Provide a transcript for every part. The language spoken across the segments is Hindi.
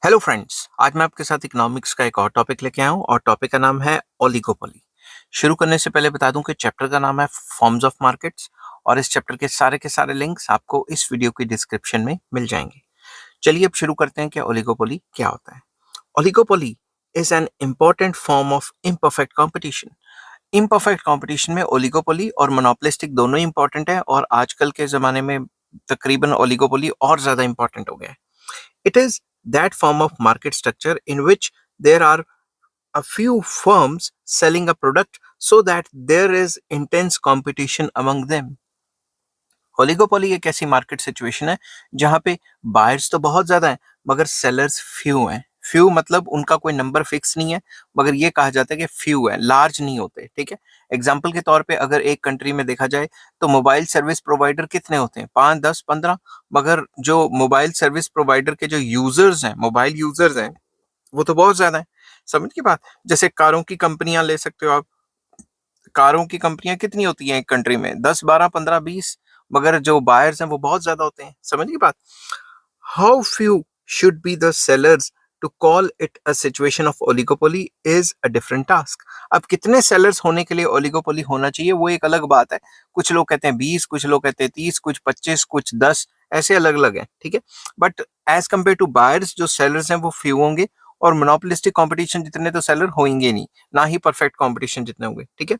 हेलो फ्रेंड्स, आज मैं आपके साथ इकोनॉमिक्स का एक और टॉपिक लेके आया हूँ और टॉपिक का नाम है ओलिगोपोली। शुरू करने से पहले बता दूं कि चैप्टर का नाम है फॉर्म्स ऑफ मार्केट्स और इस चैप्टर के सारे लिंक्स आपको इस वीडियो की डिस्क्रिप्शन में मिल जाएंगे। चलिए अब शुरू करते हैं कि ओलिगोपोली क्या होता है। Oligopoly is an important form of imperfect competition. Imperfect competition में ओलिगोपोली और मोनोपोलिस्टिक दोनों ही इंपॉर्टेंट है और आजकल के जमाने में तकरीबन ओलिगोपोली और ज्यादा इंपॉर्टेंट हो गया है। It is that form of market structure in which there are a few firms selling a product so that there is intense competition among them. Oligopoly एक ऐसी मार्केट सिचुएशन है जहां पे बायर्स तो बहुत ज्यादा हैं मगर सेलर्स फ्यू हैं। फ्यू मतलब उनका कोई नंबर फिक्स नहीं है, मगर ये कहा जाता है कि फ्यू है, लार्ज नहीं होते। ठीक है, एग्जाम्पल के तौर पे अगर एक कंट्री में देखा जाए तो मोबाइल सर्विस प्रोवाइडर कितने होते हैं, 5, 10, 15। मगर जो मोबाइल सर्विस प्रोवाइडर के जो यूजर्स हैं, मोबाइल यूजर्स हैं, वो तो बहुत ज्यादा है। समझ की बात। जैसे कारों की कंपनियां ले सकते हो आप। कारों की कंपनियां कितनी होती हैं एक कंट्री में, 10, 12, 15, 20। मगर जो बायर्स हैं वो बहुत ज्यादा होते हैं। समझ गई बात। How few should be the sellers to call it a situation of oligopoly is a different task. अब कितने सेलर्स होने के लिए ओलिगोपोली होना चाहिए वो एक अलग बात है। कुछ लोग कहते हैं 20, कुछ लोग कहते हैं 30, कुछ 25, कुछ 10, ऐसे अलग अलग है। ठीक है, but as compare to buyers जो सेलर्स हैं वो फ्यू होंगे और मोनोपोलिस्टिक कंपटीशन जितने तो सेलर होंगे नहीं, ना ही परफेक्ट कंपटीशन जितने होंगे। ठीक है,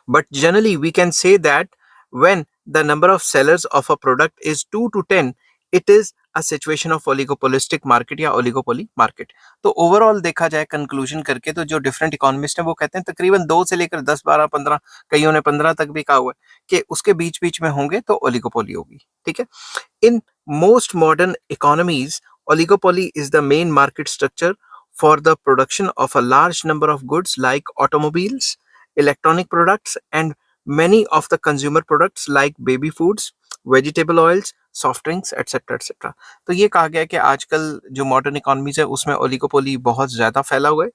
but generally we can say that when the number of sellers of a product is 2 to 10, it is a situation of oligopolistic market या oligopoly market। तो ओवरऑल देखा जाए कंक्लूजन करके तो जो डिफरेंट इकोनॉमिस्ट हैं वो कहते हैं तकरीबन 2 से लेकर 10, 12, 15, कईयों ने 15 तक भी कहा हुआ है कि उसके बीच बीच में होंगे तो ओलिगोपोली होगी। ठीक है, in most modern economies oligopoly is the main market structure for the production of a large number of goods like automobiles, electronic products, and many of the consumer products like baby foods, vegetable oils, soft drinks etcetera etcetera. तो ये कहा गया है कि आजकल जो मॉडर्न इकोनॉमीज है उसमें ओलिगोपोली बहुत ज्यादा फैला हुआ है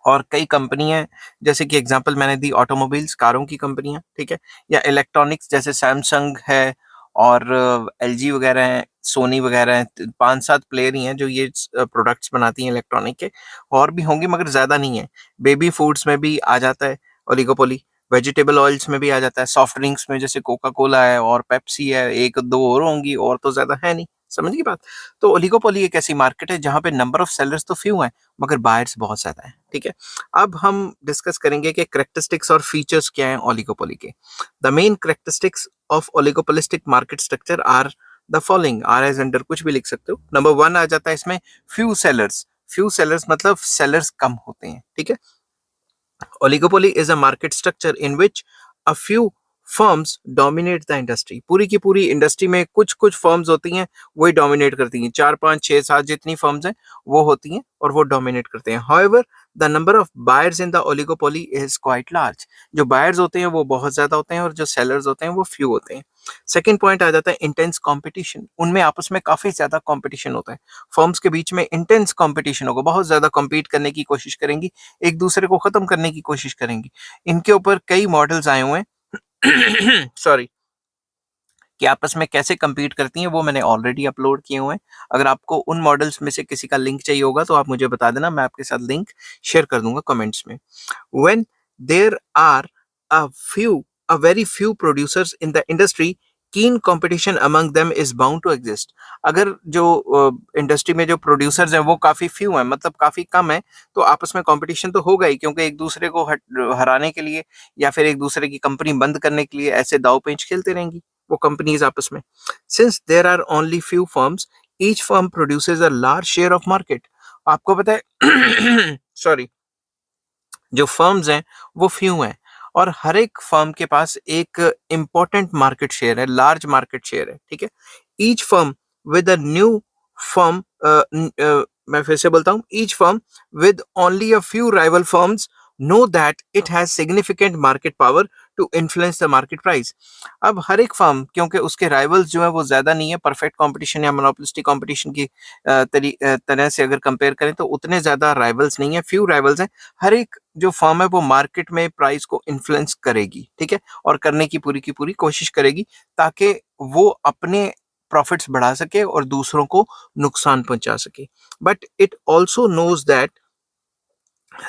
और कई कंपनियां, जैसे कि एग्जांपल मैंने दी ऑटोमोबाइल्स, कारों की कंपनियां। ठीक है, या इलेक्ट्रॉनिक्स जैसे सैमसंग है और एलजी वगैरह हैं, सोनी वगैरह हैं। 5-7 प्लेयर ही हैं जो ये प्रोडक्ट्स बनाती हैं इलेक्ट्रॉनिक के। और भी होंगे मगर ज्यादा नहीं है। बेबी फूड्स में भी आ जाता है ओलिगोपोली, वेजिटेबल ऑयल्स में भी आ जाता है, सॉफ्ट ड्रिंक्स में जैसे कोका कोला है और पेप्सी है, एक दो और होंगी और तो ज्यादा है नहीं। समझ गई बात। तो ओलिगोपोली एक ऐसी मार्केट है जहां पे नंबर ऑफ सेलर्स तो फ्यू हैं मगर बायर्स बहुत ज्यादा है। ठीक है, अब हम डिस्कस करेंगे कि करेक्टरिस्टिक्स और फीचर्स क्या हैं ओलिगोपोली के। The main characteristics of oligopolistic market structure are the following. Are as under कुछ भी लिख सकते हो। नंबर 1 आ जाता है इसमें फ्यू सेलर्स। फ्यू सेलर्स मतलब सेलर्स कम होते हैं। ठीक है, oligopoly is a market structure in which a few firms dominate the industry। पूरी की पूरी इंडस्ट्री में कुछ कुछ फर्म्स होती हैं वही डोमिनेट करती हैं। 4, 5, 6, 7 जितनी फर्म्स हैं वो होती हैं और वो डोमिनेट करते हैं। However, the number of buyers in the oligopoly is quite large। जो बायर्स होते हैं वो बहुत ज्यादा होते हैं और जो सेलर्स होते हैं वो फ्यू होते हैं। सेकेंड पॉइंट आ जाता है इंटेंस कंपटीशन। उनमें आपस में काफी ज्यादा कंपटीशन होता है। फर्म्स के बीच में इंटेंस कंपटीशन होगा, बहुत ज्यादा compete करने की कोशिश करेंगी, एक दूसरे को खत्म करने की कोशिश करेंगी। इनके ऊपर कई मॉडल्स आए हुए हैं सॉरी, कि आपस में कैसे compete करती हैं वो मैंने ऑलरेडी अपलोड किए हुए हैं। अगर आपको उन मॉडल्स में से किसी का लिंक चाहिए होगा तो आप मुझे बता देना, मैं आपके साथ लिंक शेयर कर दूंगा कमेंट्स में। When there are a few a very few producers in the industry, keen competition among them is bound to exist। अगर जो इंडस्ट्री में जो प्रोड्यूसर्स हैं वो काफी फ्यू हैं, मतलब काफी कम है, तो आपस में कंपटीशन तो होगा ही, क्योंकि एक दूसरे को हराने के लिए या फिर एक दूसरे की कंपनी बंद करने के लिए ऐसे दाव पेंच खेलते रहेंगी वो कंपनीज आपस में। Since there are only few firms, each firm produces a large share of market. आपको पता है सॉरी, जो फर्म्स हैं वो फ्यू हैं और हर एक फर्म के पास एक इंपॉर्टेंट मार्केट शेयर है, लार्ज मार्केट शेयर है। ठीक है, each firm with a new firm, मैं फिर से बोलता हूँ, each firm with only a few rival firms know that it has significant market power to influence the market price. अब हर एक फर्म, क्योंकि उसके राइवल्स जो है वो ज्यादा नहीं है, परफेक्ट कंपटीशन या मोनोपोलिस्टिक कंपटीशन की तरह से अगर कंपेयर करें तो उतने ज्यादा राइवल्स नहीं है, फ्यू राइवल्स हैं। हर एक जो फर्म है वो मार्केट में प्राइस को इन्फ्लुएंस करेगी। ठीक है, और करने की पूरी कोशिश करेगी ताकि वो अपने प्रॉफिट्स बढ़ा सके और दूसरों को नुकसान पहुंचा सके. But it also knows that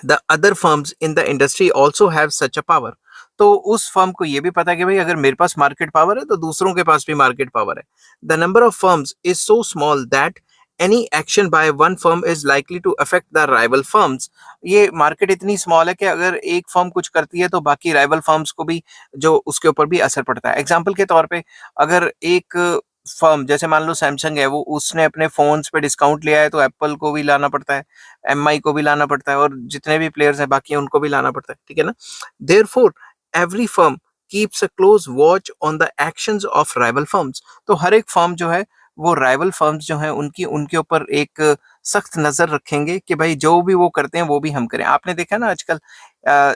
the other firms in the industry also have such a power. तो उस फर्म को ये भी पता है कि भाई अगर मेरे पास मार्केट पावर है तो दूसरों के पास भी मार्केट पावर है. The number of firms is so small that any action by one firm is likely to affect the rival firms. ये मार्केट इतनी स्मॉल है कि अगर एक फर्म कुछ करती है तो बाकी राइवल फर्म्स को भी जो उसके ऊपर भी असर पड़ता है. एग्जाम्पल के तौर पे अगर एक फर्म जैसे मान लो सैमसंग है, वो उसने अपने फोन्स पे डिस्काउंट लिया है तो एप्पल को भी लाना पड़ता है, एमआई को भी लाना पड़ता है और जितने भी प्लेयर्स हैं बाकी उनको भी लाना पड़ता है. ठीक है ना. Therefore every firm keeps a close watch on the actions of rival firms. तो हर एक फर्म जो है वो राइवल फर्म्स जो है उनकी उनके ऊपर एक सख्त नजर रखेंगे कि भाई जो भी वो करते हैं वो भी हम करें. आपने देखा ना आजकल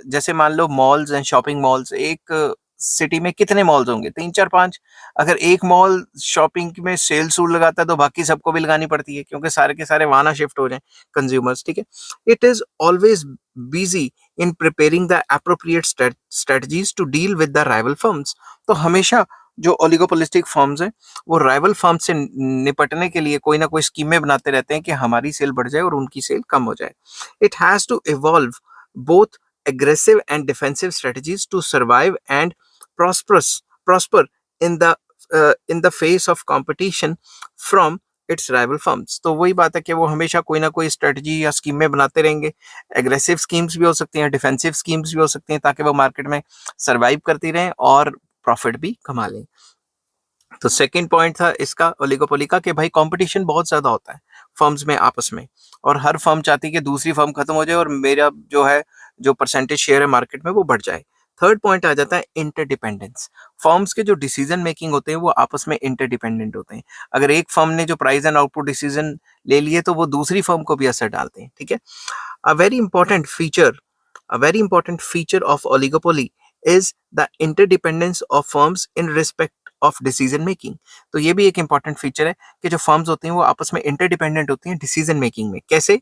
जैसे मान लो मॉल्स एंड शॉपिंग मॉल्स, एक सिटी में कितने मॉल्स होंगे, 3 4 5. अगर एक मॉल शॉपिंग में सेल सूल लगाता है तो बाकी सबको भी लगानी पड़ती है क्योंकि सारे के सारे वहां ना शिफ्ट हो जाएं कंज्यूमर्स. ठीक है. It is always busy in preparing the appropriate strategies to deal with the rival firms. तो हमेशा जो ओलिगोपोलिस्टिक फर्म्स हैं वो राइवल फर्म से निपटने के लिए कोई ना कोई स्कीमें बनाते रहते हैं कि हमारी सेल बढ़ जाए और उनकी सेल कम हो जाए. It has to evolve both aggressive and defensive strategies to survive and prosper in the face of competition from it's rival firms. तो वही बात है कि वो हमेशा कोई ना कोई स्ट्रेटजी या स्कीमें बनाते रहेंगे. एग्रेसिव स्कीम्स भी हो सकती हैं, डिफेंसिव स्कीम्स भी हो सकती हैं ताकि वो मार्केट में सरवाइव करती रहें और प्रॉफिट भी कमा लें. तो सेकंड पॉइंट था इसका ओलिगोपोली का कि भाई कंपटीशन बहुत ज्यादा होता है फर्म्स में आपस में और हर फर्म चाहती है कि दूसरी फर्म खत्म हो जाए और मेरा जो है जो परसेंटेज शेयर है मार्केट में वो बढ़ जाए. थर्ड पॉइंट आ जाता है इंटरडिपेंडेंस. फर्म्स के जो डिसीजन मेकिंग होते हैं वो आपस में इंटरडिपेंडेंट होते हैं. अगर एक फर्म ने जो प्राइस एंड आउटपुट डिसीजन ले लिए तो वो दूसरी फर्म को भी असर डालते हैं. ठीक है. A very important feature A very important feature of oligopoly is the interdependence of firms in respect of decision making. तो ये भी एक important feature है कि जो firms होती हैं वो आपस में interdependent होती हैं decision making में. कैसे?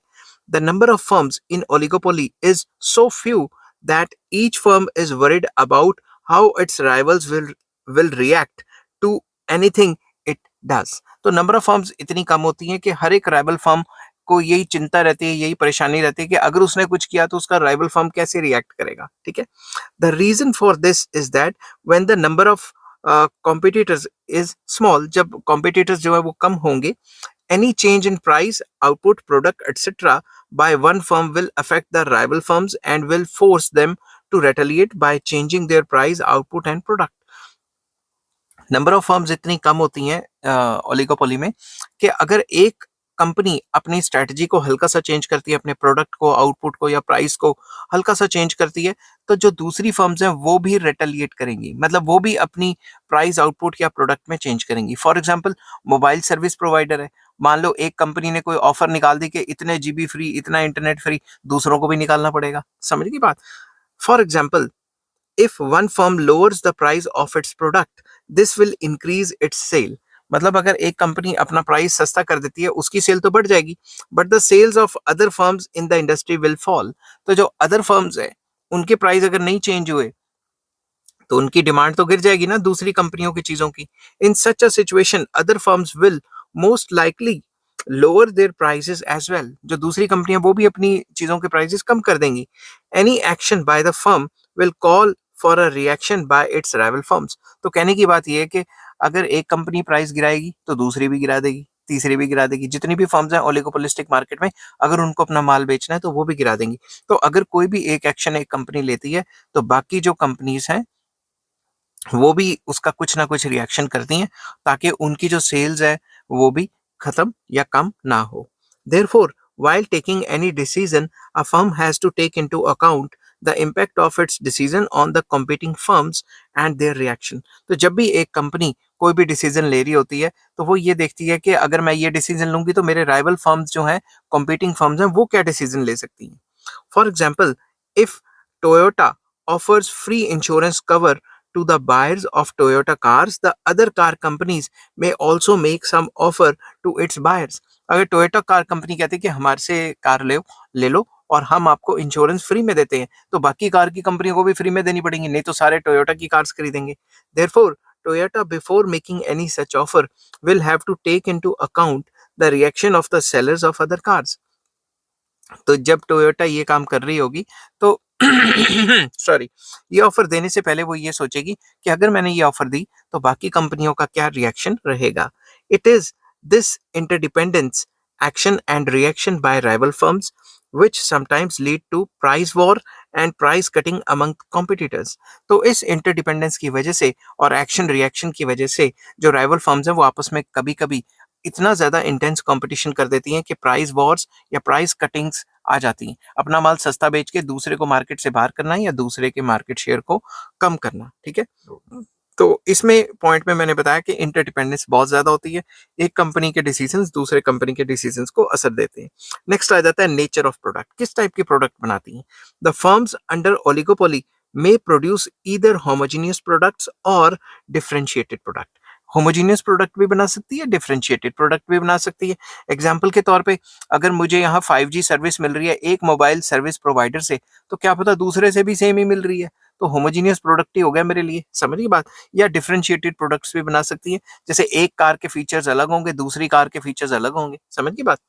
The number of firms in oligopoly is so few that each firm is worried about how its rivals will react to anything it does. तो number of firms इतनी कम होती हैं कि हर एक rival firm को यही चिंता रहती है, यही परेशानी रहती है कि अगर उसने कुछ किया तो उसका राइवल फर्म कैसे रिएक्ट करेगा. ठीक है. The reason for this is that when the number of competitors is small, जब कॉम्पिटिटर्स जो है वो कम होंगे, any change in price, output, product, etc. by one firm will affect the rival firms and will force them to retaliate by changing their price, output and product. Number of firms इतनी कम होती हैं ओलिगोपोली में कि अगर एक कंपनी अपनी स्ट्रेटजी को हल्का सा चेंज करती है, अपने प्रोडक्ट को, आउटपुट को या प्राइस को हल्का सा चेंज करती है, तो जो दूसरी फर्म्स हैं वो भी रिटेलिएट करेंगी. मतलब वो भी अपनी प्राइस, आउटपुट या प्रोडक्ट में चेंज करेंगी. For example mobile service provider है, मान लो एक कंपनी ने कोई ऑफर निकाल दी कि इतने जीबी फ्री, इतना इंटरनेट फ्री, दूसरों को भी निकालना पड़ेगा. समझ गई बात. For example, if one firm lowers the price of its product, this will increase its sale. मतलब अगर एक कंपनी अपना प्राइस सस्ता कर देती है उसकी सेल तो बढ़ जाएगी, but the sales of other firms in the industry will fall. तो जो अदर फर्म्स है उनके प्राइस अगर नहीं चेंज हुए तो उनकी डिमांड तो गिर जाएगी ना दूसरी कंपनियों की चीजों की. In such a situation other firms will most likely lower their prices as well. जो दूसरी कंपनियां वो भी अपनी चीजों के प्राइसेस कम कर देंगी. Any action by the firm will call for a reaction by it's rival firms. तो कहने की बात यह है कि अगर एक कंपनी प्राइस गिराएगी तो दूसरी भी गिरा देगी, तीसरी भी गिरा देगी. जितनी भी फर्म्स हैं ओलिगोपोलिस्टिक मार्केट में, अगर उनको अपना माल बेचना है तो वो भी गिरा देंगी. तो अगर कोई भी एक एक्शन एक कंपनी लेती है तो बाकी जो कंपनीज हैं वो भी उसका कुछ ना कुछ रिएक्शन करती हैं ताकि उनकी जो सेल्स है वो भी खत्म या कम ना हो. Therefore while taking any decision, a firm has to take into account the impact of its decision on the competing firms and their reaction. तो जब भी एक कंपनी कोई भी डिसीजन ले रही होती है तो वो ये देखती है कि अगर मैं ये डिसीजन लूंगी तो मेरे राइवल फर्म्स जो हैं, competing firms हैं, वो क्या डिसीजन ले सकती हैं. For example, if Toyota offers free insurance cover to the buyers of Toyota cars, the other car companies may also make some offer to its buyers. अगर टोयोटा कार कंपनी कहती है कि हमारे से कार ले लो और हम आपको इंश्योरेंस फ्री में देते हैं, तो बाकी कार की कंपनियों को भी फ्री में देनी पड़ेंगी, नहीं तो सारे टोयोटा की कार्स खरीदेंगे. Therefore Toyota, before making any such offer, will have to take into account the reaction of the sellers of other cars. तो जब टोयोटा ये काम कर रही होगी तो सॉरी, ये ऑफर देने से पहले वो ये सोचेगी कि अगर मैंने ये ऑफर दी तो बाकी कंपनियों का क्या रिएक्शन रहेगा. It is this interdependence, action and reaction by rival firms, which sometimes lead to price war and price cutting among competitors. तो इस इंटरडिपेंडेंस की वजह से और एक्शन रिएक्शन की वजह से जो राइवल फर्म्स हैं वो आपस में कभी कभी इतना ज्यादा इंटेंस कंपटीशन कर देती हैं कि प्राइस वॉर्स या प्राइस कटिंग्स आ जाती हैं. अपना माल सस्ता बेच के दूसरे को मार्केट से बाहर करना है या दूसरे के मार्केट शेयर को कम करना. ठीक है, तो इसमें पॉइंट में मैंने बताया कि इंटरडिपेंडेंस बहुत ज्यादा होती है. एक कंपनी के डिसीजंस दूसरे कंपनी के डिसीजंस को असर देते हैं. नेक्स्ट आ जाता है नेचर ऑफ प्रोडक्ट. किस टाइप की प्रोडक्ट बनाती हैं. The firms under oligopoly may produce either homogeneous products or differentiated product. Homogeneous product भी बना सकती है, डिफरेंशिएटेड प्रोडक्ट भी बना सकती है. एग्जाम्पल के तौर पे अगर मुझे यहाँ 5G सर्विस मिल रही है एक मोबाइल सर्विस प्रोवाइडर से, तो क्या पता दूसरे से भी सेम ही मिल रही है, तो होमोजीनियस प्रोडक्ट ही हो गया मेरे लिए. समझिए बात. या डिफरेंशिएटेड प्रोडक्ट्स भी बना सकती है, जैसे एक कार के फीचर्स अलग होंगे, दूसरी कार के फीचर्स अलग होंगे. समझ की बात.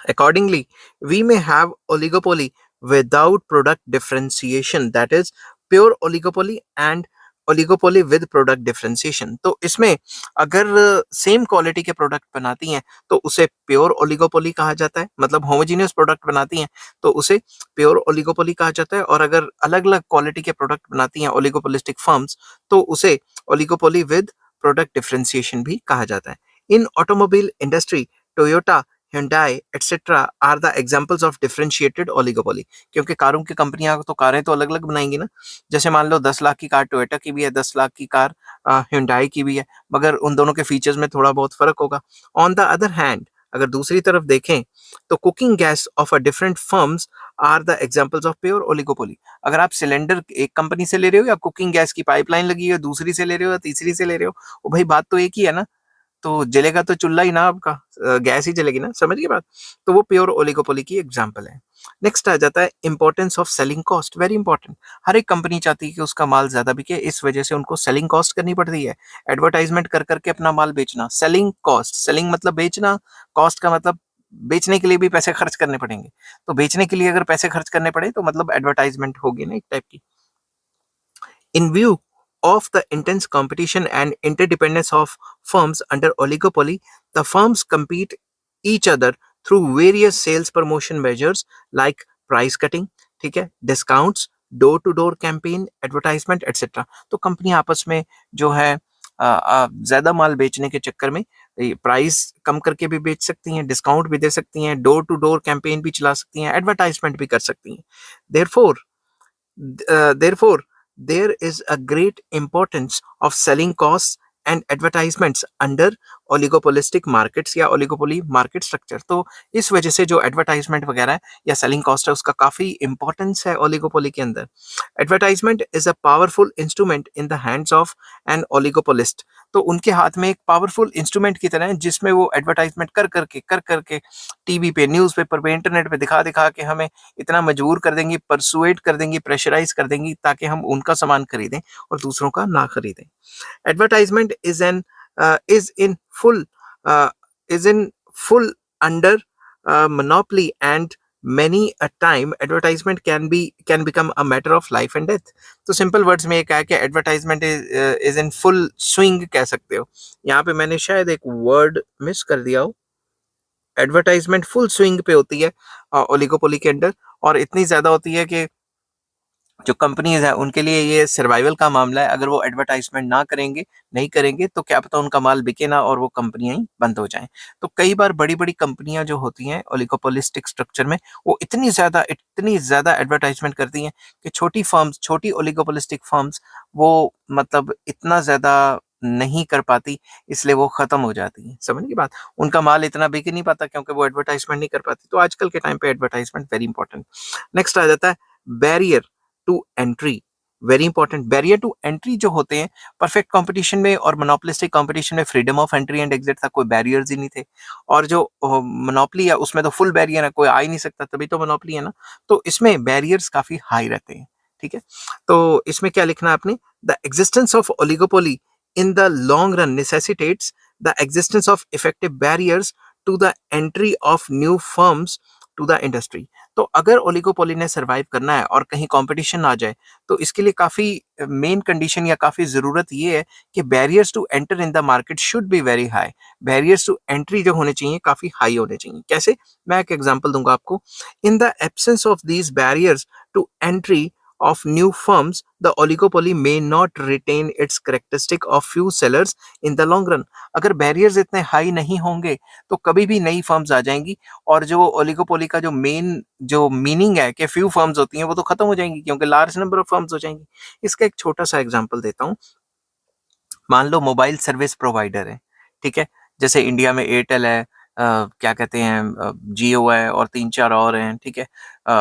Accordingly, we may have oligopoly without product differentiation, that is pure oligopoly, and oligopoly with product differentiation. तो इसमें अगर सेम क्वालिटी के प्रोडक्ट बनाती हैं तो उसे प्योर ओलिगोपोली कहा जाता है, मतलब होमोजीनियस प्रोडक्ट बनाती हैं तो उसे प्योर ओलिगोपोली कहा जाता है. और अगर अलग अलग क्वालिटी के प्रोडक्ट बनाती हैं ओलिगोपोलिस्टिक फर्म्स तो उसे ओलिगोपोली विद प्रोडक्ट डिफरेंशिएशन भी कहा जाता है. इन automobile industry Toyota, Hyundai, etc. are the examples of differentiated oligopoly. क्योंकि कारों की कंपनियां तो कारें तो अलग अलग बनाएंगी ना. जैसे मान लो 10 लाख की कार टोयोटा की भी है, 10 लाख की कार Hyundai की भी है, मगर उन दोनों के फीचर्स में थोड़ा बहुत फर्क होगा. ऑन द अदर हैंड, अगर दूसरी तरफ देखें तो cooking gas of a different firms are the examples of pure oligopoly. अगर आप सिलेंडर एक कंपनी से ले रहे हो या कुकिंग गैस की पाइपलाइन लगी है दूसरी से ले रहे हो या तीसरी से ले रहे हो, वो भाई बात तो एक ही है ना. तो जलेगा तो चूल्हा ही ना, आपका गैस ही जलेगी ना. समझ गई बात. तो वो प्योर ओलिगोपोली की एग्जांपल है. नेक्स्ट आ जाता है importance of selling cost. Very important. हर एक कंपनी चाहती है कि उसका माल ज्यादा बिके, इस वजह से उनको सेलिंग कॉस्ट करनी पड़ती है. एडवर्टाइजमेंट कर करके अपना माल बेचना. सेलिंग कॉस्ट, सेलिंग मतलब बेचना, कॉस्ट का मतलब बेचने के लिए भी पैसे खर्च करने पड़ेंगे. तो बेचने के लिए अगर पैसे खर्च करने पड़े तो मतलब एडवर्टाइजमेंट होगी ना एक टाइप की. In view of the intense competition and interdependence of firms under oligopoly, the firms compete each other through various sales promotion measures like price cutting, ठीक है, discounts, door to door campaign, advertisement etcetera. तो कंपनी आपस में जो है ज्यादा माल बेचने के चक्कर में प्राइस कम करके भी बेच सकती हैं, डिस्काउंट भी दे सकती हैं, डोर टू डोर कैंपेन भी चला सकती हैं, एडवर्टाइजमेंट भी कर सकती हैं. Therefore, there is a great importance of selling costs and advertisements under oligopolistic markets या ओलिगोपोली मार्केट स्ट्रक्चर. तो इस वजह से जो एडवर्टाइजमेंट वगैरह है या सेलिंग कॉस्ट है उसका काफी इंपॉर्टेंस है ओलिगोपोली के अंदर. Advertisement is a powerful instrument in the hands of an oligopolist. तो उनके हाथ में एक पावरफुल इंस्ट्रूमेंट की तरह है जिसमें वो एडवर्टाइजमेंट कर करके टीवी पे, न्यूज़पेपर पे, इंटरनेट पे दिखा दिखा के हमें इतना मजबूर कर देंगी, परसुएट कर देंगी, प्रेशराइज कर देंगी ताकि हम उनका सामान खरीदें और दूसरों का ना खरीदें. Advertisement is in full uh, is in full under monopoly, and many a time advertisement can become a matter of life and death. तो सिंपल वर्ड्स में ये कहा कि advertisement is in full swing कह सकते हो. यहाँ पे मैंने शायद एक वर्ड मिस कर दिया हो. एडवर्टाइजमेंट फुल स्विंग पे होती है ओलिगोपोली के अंडर, और इतनी ज्यादा होती है कि जो कंपनीज है उनके लिए ये सर्वाइवल का मामला है. अगर वो एडवर्टाइजमेंट ना करेंगे, नहीं करेंगे, तो क्या पता उनका माल बिके ना और वो कंपनियां ही बंद हो जाएं. तो कई बार बड़ी बड़ी कंपनियां जो होती हैं ओलिगोपोलिस्टिक स्ट्रक्चर में, वो इतनी ज्यादा एडवर्टाइजमेंट करती हैं कि छोटी फर्म्स, छोटी ओलिगोपोलिस्टिक फर्म्स वो मतलब इतना ज्यादा नहीं कर पाती, इसलिए वो खत्म हो जाती है. समझ की बात. उनका माल इतना बिक नहीं पाता क्योंकि वो एडवर्टाइजमेंट नहीं कर पाती. तो आजकल के टाइम पे एडवर्टाइजमेंट वेरी इंपॉर्टेंट. नेक्स्ट आ जाता है barrier to entry. Very important. Barrier to entry जो होते हैं परफेक्ट कंपटीशन में और मोनोपोलिस्टिक कंपटीशन में freedom of entry and exit था, कोई बैरियर्स ही नहीं थे. और जो मोनोपोली है उसमें तो फुल बैरियर है, कोई आ ही नहीं सकता, तभी तो मोनोपोली है ना. तो इसमें बैरियर्स काफी हाई रहते हैं. ठीक है, तो इसमें क्या लिखना है आपने. The existence of oligopoly in the long run necessitates the existence of effective barriers to the entry of new firms to the industry. तो अगर ओलिगोपोली ने सर्वाइव करना है और कहीं कंपटीशन आ जाए, तो इसके लिए काफ़ी मेन कंडीशन या काफ़ी ज़रूरत ये है कि barriers to enter in the market should be very high. Barriers to entry जो होने चाहिए काफ़ी हाई होने चाहिए। कैसे? मैं एक एग्जांपल दूंगा आपको। In the absence of these barriers to entry of new firms, the oligopoly may not retain its characteristic of few sellers in the long run. अगर बैरियर्स इतने हाई नहीं होंगे तो कभी भी नई फर्म्स आ जाएंगी और जो ओलिगोपोली का जो मेन जो मीनिंग है कि फ्यू फर्म्स होती हैं वो तो खत्म हो जाएंगी क्योंकि लार्ज नंबर ऑफ फर्म्स हो जाएंगी। इसका एक छोटा सा एग्जांपल देता हूँ। मान लो मोबाइल सर्विस प्रोवाइडर है, ठीक है? जैसे इंडिया में एयरटेल है, क्या कहते हैं, जियो है और 3-4 और हैं, ठीक है?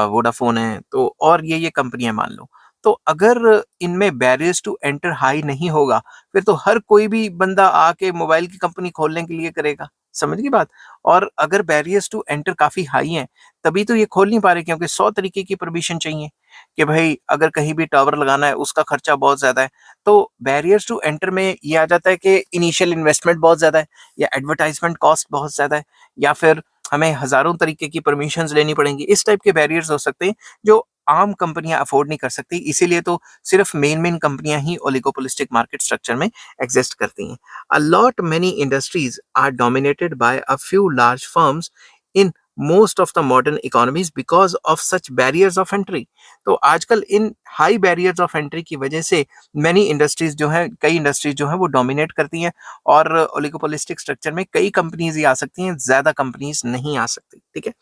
वोडाफोन है, तो और ये कंपनियाँ मान लो। तो अगर इनमें बैरियर्स टू एंटर हाई नहीं होगा, फिर तो हर कोई भी बंदा आके मोबाइल की कंपनी खोलने के लिए करेगा, समझ गई बात? और अगर बैरियर्स टू एंटर काफ़ी हाई हैं, तभी तो ये खोल नहीं पा रहे क्योंकि 100 तरीके की परमिशन चाहिए कि भाई अगर कहीं भी टावर लगाना है, उसका खर्चा बहुत ज़्यादा है। तो बैरियर्स टू एंटर में ये आ जाता है कि इनिशियल इन्वेस्टमेंट बहुत ज़्यादा है या एडवर्टाइजमेंट कॉस्ट बहुत ज़्यादा है या फिर हमें हज़ारों तरीके की परमिशंस लेनी पड़ेंगी। इस टाइप के बैरियर्स हो सकते हैं जो आम कंपनियां अफोर्ड नहीं कर सकती। इसीलिए तो सिर्फ मेन कंपनियां ही ओलिगोपोलिस्टिक मार्केट स्ट्रक्चर में एग्जिस्ट करती हैं। A lot many industries are dominated by a few large firms in most of the modern economies because of such barriers of entry. तो आजकल इन हाई बैरियर्स ऑफ एंट्री की वजह से मैनी इंडस्ट्रीज जो है, कई इंडस्ट्रीज जो है वो डोमिनेट करती हैं और ओलिगोपोलिस्टिक स्ट्रक्चर में कई कंपनीज ही आ सकती हैं, ज्यादा कंपनीज नहीं आ सकती, ठीक है?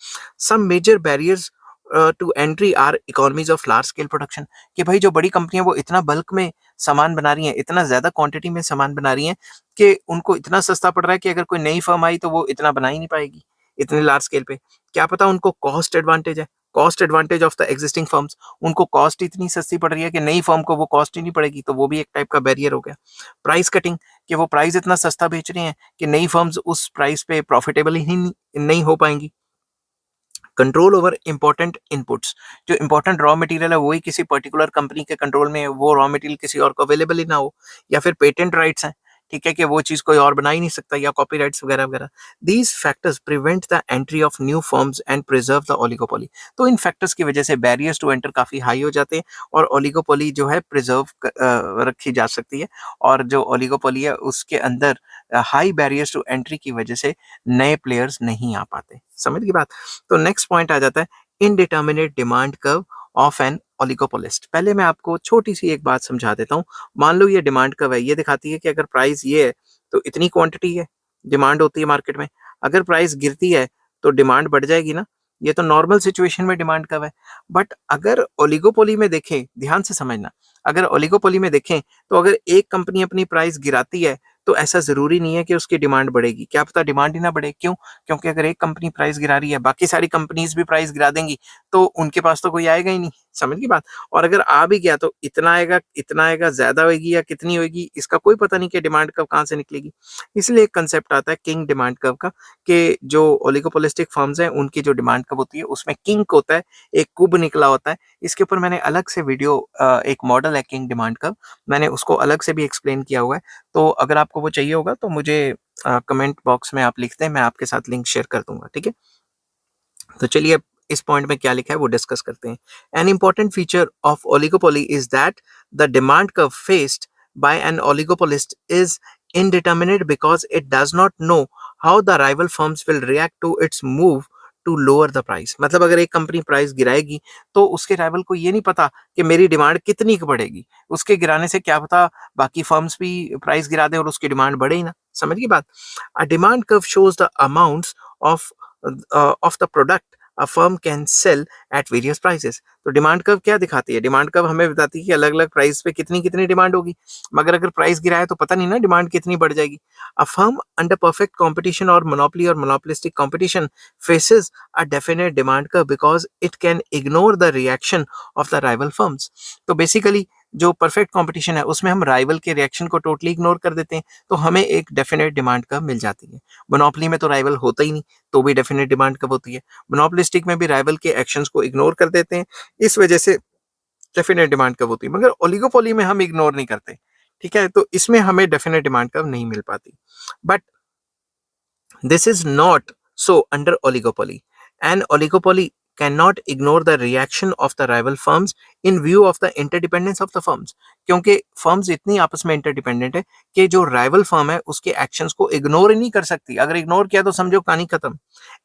Some major barriers to entry are economies of large scale production, कि भाई जो बड़ी कंपनियां वो इतना बल्क में सामान बना रही हैं, इतना ज्यादा क्वांटिटी में सामान बना रही हैं कि उनको इतना सस्ता पड़ रहा है कि अगर कोई नई फर्म आई तो वो इतना बना ही नहीं पाएगी इतने लार्ज स्केल पे। क्या पता उनको कॉस्ट एडवांटेज है, cost advantage of the existing firms, उनको कॉस्ट इतनी सस्ती पड़ रही है कि नई फर्म को वो कॉस्ट ही नहीं पड़ेगी, तो वो भी एक टाइप का बैरियर हो गया। प्राइस कटिंग, कि वो प्राइस इतना सस्ता बेच रही हैं कि नई फर्म्स उस प्राइस पे प्रॉफिटेबल ही नहीं हो पाएंगी। कंट्रोल ओवर इंपॉर्टेंट इनपुट्स, जो इंपॉर्टेंट रॉ मटेरियल है वही किसी पर्टिकुलर कंपनी के कंट्रोल में है, वो रॉ मटेरियल किसी और को अवेलेबल ही ना हो, या फिर पेटेंट राइट्स हैं, ठीक है, कि वो चीज कोई और बना ही नहीं सकता, या कॉपीराइट्स वगैरह वगैरह। These factors prevent the entry of new firms and preserve the oligopoly. तो इन फैक्टर्स की वजह से बैरियर्स टू एंटर काफी हाई हो जाते हैं और ओलिगोपोली जो है प्रिजर्व रखी जा सकती है। और जो ओलिगोपोली है उसके अंदर हाई बैरियर्स टू एंट्री की वजह से नए प्लेयर्स नहीं आ पाते, समझ की बात? तो नेक्स्ट पॉइंट आ जाता है indeterminate demand curve of an oligopolist. पहले मैं आपको छोटी सी एक बात समझा देता हूँ। मान लो ये डिमांड कर्व है, ये दिखाती है कि अगर प्राइस ये है तो इतनी क्वांटिटी है, डिमांड होती है मार्केट में। अगर प्राइस गिरती है तो डिमांड बढ़ जाएगी ना, ये तो नॉर्मल सिचुएशन में डिमांड कर्व है। बट अगर ओलिगोपोली में देखें, ध्यान से समझना, अगर ओलिगोपोली में देखें तो अगर एक कंपनी अपनी प्राइस गिराती है तो ऐसा जरूरी नहीं है कि उसकी डिमांड बढ़ेगी। क्या पता डिमांड ही ना बढ़े, क्यों? क्योंकि अगर एक कंपनी प्राइस गिरा रही है, बाकी सारी कंपनीज भी प्राइस गिरा देंगी तो उनके पास तो कोई आएगा ही नहीं, समझ गई बात? और अगर आ भी गया तो इतना आएगा, ज्यादा होगी या कितनी होगी, इसका कोई पता नहीं कि डिमांड कर्व कहाँ से निकलेगी। इसलिए एक कंसेप्ट आता है किंग डिमांड कर्व का, कि जो ओलिगोपोलिस्टिक फर्म्स हैं उनकी जो डिमांड कर्व होती है उसमें किंग होता है, एक कुब निकला होता है। इसके ऊपर मैंने अलग से वीडियो, एक मॉडल है किंग डिमांड कर्व, मैंने उसको अलग से भी एक्सप्लेन किया हुआ है। तो अगर आपको वो चाहिए होगा तो मुझे कमेंट बॉक्स में आप लिखते हैं, मैं आपके साथ लिंक शेयर कर दूंगा, ठीक है? तो चलिए अब इस पॉइंट में क्या लिखा है वो डिस्कस करते हैं। An important feature of oligopoly is that the demand curve faced by an oligopolist is indeterminate because it does not know how the rival firms will react to its move to lower the price। मतलब अगर एक कंपनी प्राइस गिराएगी तो उसके राइवल को ये नहीं पता कि मेरी डिमांड कितनी की बढ़ेगी, उसके गिराने से क्या पता बाकी फर्म्स भी प्राइस गिरा दें और उसकी डिमांड बढ़े ही ना, समझ गई बात? A demand curve shows the amounts of of the product a firm can sell at various prices. तो डिमांड कर्व क्या दिखाती है? डिमांड कर्व हमें बताती है कि अलग अलग प्राइस पे कितनी कितनी डिमांड होगी, मगर अगर प्राइस गिरा है तो पता नहीं ना डिमांड कितनी बढ़ जाएगी। A firm under perfect competition और मोनोपोली और monopolistic competition faces a definite demand curve because it can ignore the reaction of the rival firms. तो बेसिकली जो परफेक्ट कंपटीशन है उसमें हम राइवल के रिएक्शन को टोटली इग्नोर कर देते हैं, तो हमें एक डेफिनेट डिमांड कर्व मिल जाती है। मोनोपोली में तो राइवल होता ही नहीं, तो भी डेफिनेट डिमांड कर्व होती है। मोनोपोलिस्टिक में भी राइवल के एक्शंस को इग्नोर कर देते हैं, इस वजह से डेफिनेट डिमांड कर्व होती है। मगर ओलिगोपोली में हम इग्नोर नहीं करते, ठीक है, तो इसमें हमें डेफिनेट डिमांड कर्व नहीं मिल पाती। But this is not so under oligopoly. An oligopoly cannot ignore the reaction of the rival firms in view of the interdependence of the firms. क्योंकि firms इतनी आपस में interdependent है कि जो rival firm है उसके actions को ignore ही नहीं कर सकती। अगर ignore किया तो समझो कहानी खत्म।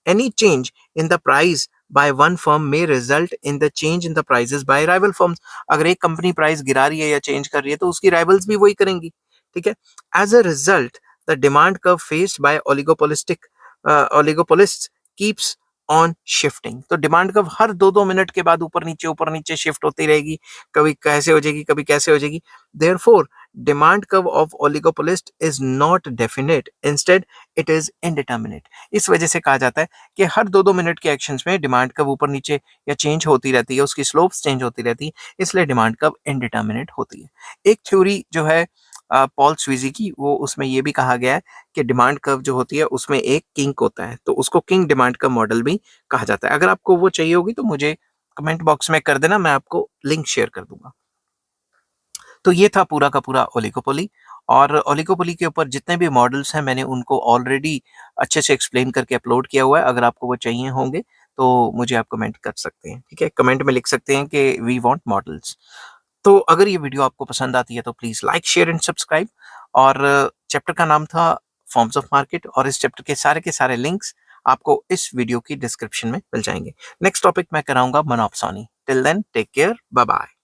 Any change in the price by one firm may result in the change in the prices by rival firms. अगर एक कंपनी प्राइस गिरा रही है या चेंज कर रही है तो उसकी राइवल्स भी वही करेंगी। ठीक है, as a result the demand curve faced by oligopolists keeps on shifting. तो डिमांड कर्व हर 2-2 मिनट के बाद ऊपर नीचे शिफ्ट होती रहेगी, कभी कैसे हो जाएगी, कभी कैसे हो जाएगी। Therefore, demand curve of oligopolist is not definite, instead it is indeterminate. इस वजह से कहा जाता है कि हर 2-2 मिनट के एक्शंस में डिमांड कर्व ऊपर नीचे या चेंज होती रहती है, उसकी स्लोप्स चेंज होती रहती है, इसलिए डिमांड कर्व इनडिटर्मिनेट होती है। एक थ्योरी जो है पॉल स्वीजी की, वो उसमें ये भी कहा गया है कि डिमांड कर्व जो होती है उसमें एक किंक होता है, तो उसको किंग डिमांड कर्व मॉडल भी कहा जाता है। अगर आपको वो चाहिए होगी तो मुझे कमेंट बॉक्स में कर देना, मैं आपको लिंक शेयर कर दूंगा। तो ये था पूरा का पूरा ओलिगोपोली, और ओलिगोपोली के ऊपर जितने भी मॉडल्स हैं मैंने उनको ऑलरेडी अच्छे से एक्सप्लेन करके अपलोड किया हुआ है। अगर आपको वो चाहिए होंगे तो मुझे आप कमेंट कर सकते हैं। ठीक है, कमेंट में लिख सकते हैं कि वी वांट मॉडल्स। तो अगर ये वीडियो आपको पसंद आती है तो please like, share and subscribe. और चैप्टर का नाम था फॉर्म्स ऑफ मार्केट, और इस चैप्टर के सारे लिंक्स आपको इस वीडियो की डिस्क्रिप्शन में मिल जाएंगे। नेक्स्ट टॉपिक मैं कराऊंगा monopsony. Till then take care, bye bye.